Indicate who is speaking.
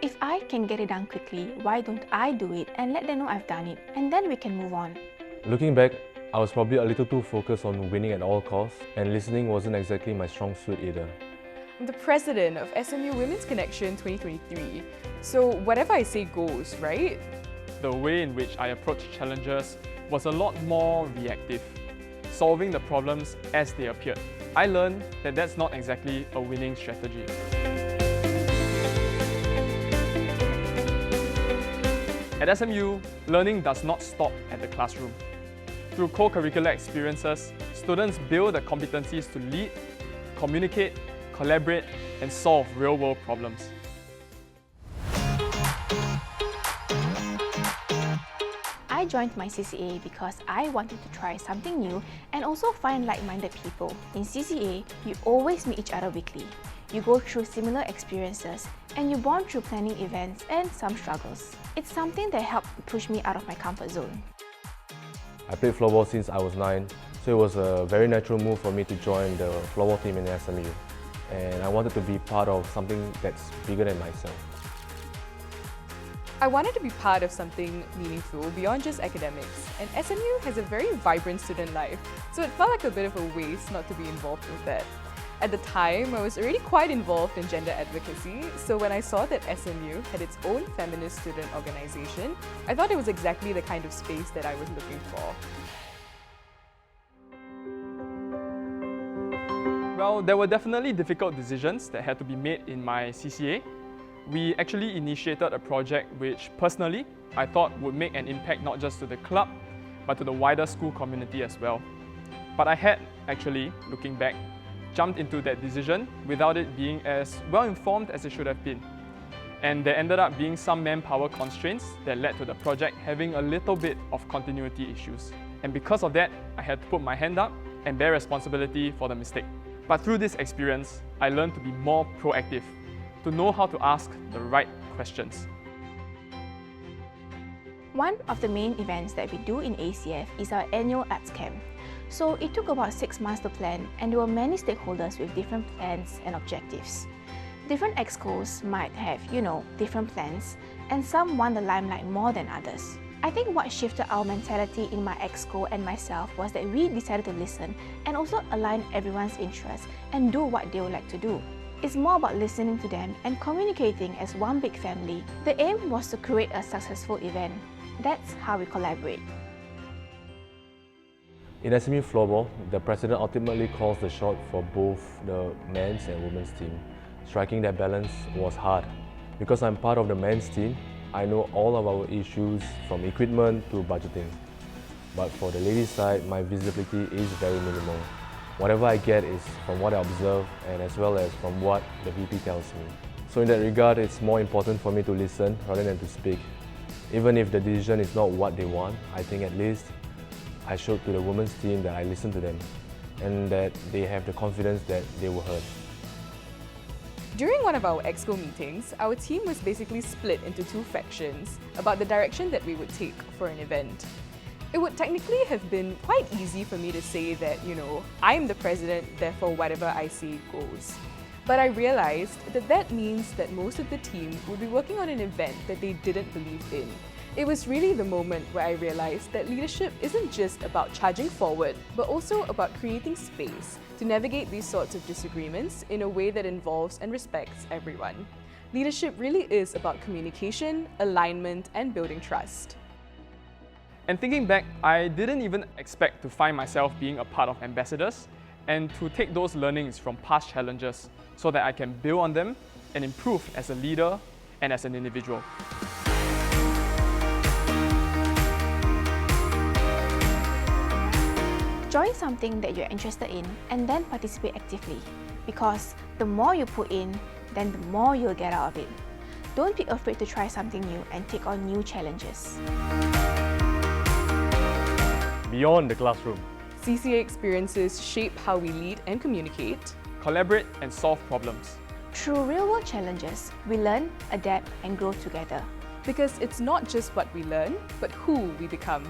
Speaker 1: If I can get it done quickly, why don't I do it and let them know I've done it, and then we can move on.
Speaker 2: Looking back, I was probably a little too focused on winning at all costs, and listening wasn't exactly my strong suit either.
Speaker 3: I'm the president of SMU Women's Connection 2023, so whatever I say goes, right?
Speaker 4: The way in which I approached challenges was a lot more reactive, solving the problems as they appeared. I learned that that's not exactly a winning strategy. At SMU, learning does not stop at the classroom. Through co-curricular experiences, students build the competencies to lead, communicate, collaborate, and solve real-world problems.
Speaker 1: I joined my CCA because I wanted to try something new and also find like-minded people. In CCA, you always meet each other weekly. You go through similar experiences and you bond through planning events and some struggles. It's something that helped push me out of my comfort zone.
Speaker 2: I played floorball since I was 9, so it was a very natural move for me to join the floorball team in SMU. And I wanted to be part of something that's bigger than myself.
Speaker 3: I wanted to be part of something meaningful beyond just academics, and SMU has a very vibrant student life, so it felt like a bit of a waste not to be involved with that. At the time, I was already quite involved in gender advocacy, so when I saw that SMU had its own feminist student organization, I thought it was exactly the kind of space that I was looking for.
Speaker 4: Well, there were definitely difficult decisions that had to be made in my CCA. We actually initiated a project which, personally, I thought would make an impact not just to the club, but to the wider school community as well. But I had actually, looking back, jumped into that decision without it being as well-informed as it should have been. And there ended up being some manpower constraints that led to the project having a little bit of continuity issues. And because of that, I had to put my hand up and bear responsibility for the mistake. But through this experience, I learned to be more proactive, to know how to ask the right questions.
Speaker 1: One of the main events that we do in ACF is our annual arts camp. So it took about 6 months to plan, and there were many stakeholders with different plans and objectives. Different excos might have, different plans, and some want the limelight more than others. I think what shifted our mentality in my exco and myself was that we decided to listen and also align everyone's interests and do what they would like to do. It's more about listening to them and communicating as one big family. The aim was to create a successful event. That's how we collaborate.
Speaker 2: In SMU floorball, the president ultimately calls the shot for both the men's and women's team. Striking that balance was hard. Because I'm part of the men's team, I know all of our issues from equipment to budgeting. But for the ladies' side, my visibility is very minimal. Whatever I get is from what I observe and as well as from what the VP tells me. So in that regard, it's more important for me to listen rather than to speak. Even if the decision is not what they want, I think at least I showed to the women's team that I listened to them and that they have the confidence that they were heard.
Speaker 3: During one of our exco meetings, our team was basically split into 2 factions about the direction that we would take for an event. It would technically have been quite easy for me to say that, I'm the president, therefore whatever I say goes. But I realized that that means that most of the team would be working on an event that they didn't believe in. It was really the moment where I realized that leadership isn't just about charging forward, but also about creating space to navigate these sorts of disagreements in a way that involves and respects everyone. Leadership really is about communication, alignment, and building trust.
Speaker 4: And thinking back, I didn't even expect to find myself being a part of ambassadors and to take those learnings from past challenges so that I can build on them and improve as a leader and as an individual.
Speaker 1: Join something that you're interested in and then participate actively, because the more you put in, then the more you'll get out of it. Don't be afraid to try something new and take on new challenges.
Speaker 4: Beyond the classroom,
Speaker 3: CCA experiences shape how we lead and communicate,
Speaker 4: collaborate and solve problems.
Speaker 1: Through real-world challenges, we learn, adapt, and grow together.
Speaker 3: because it's not just what we learn, but who we become.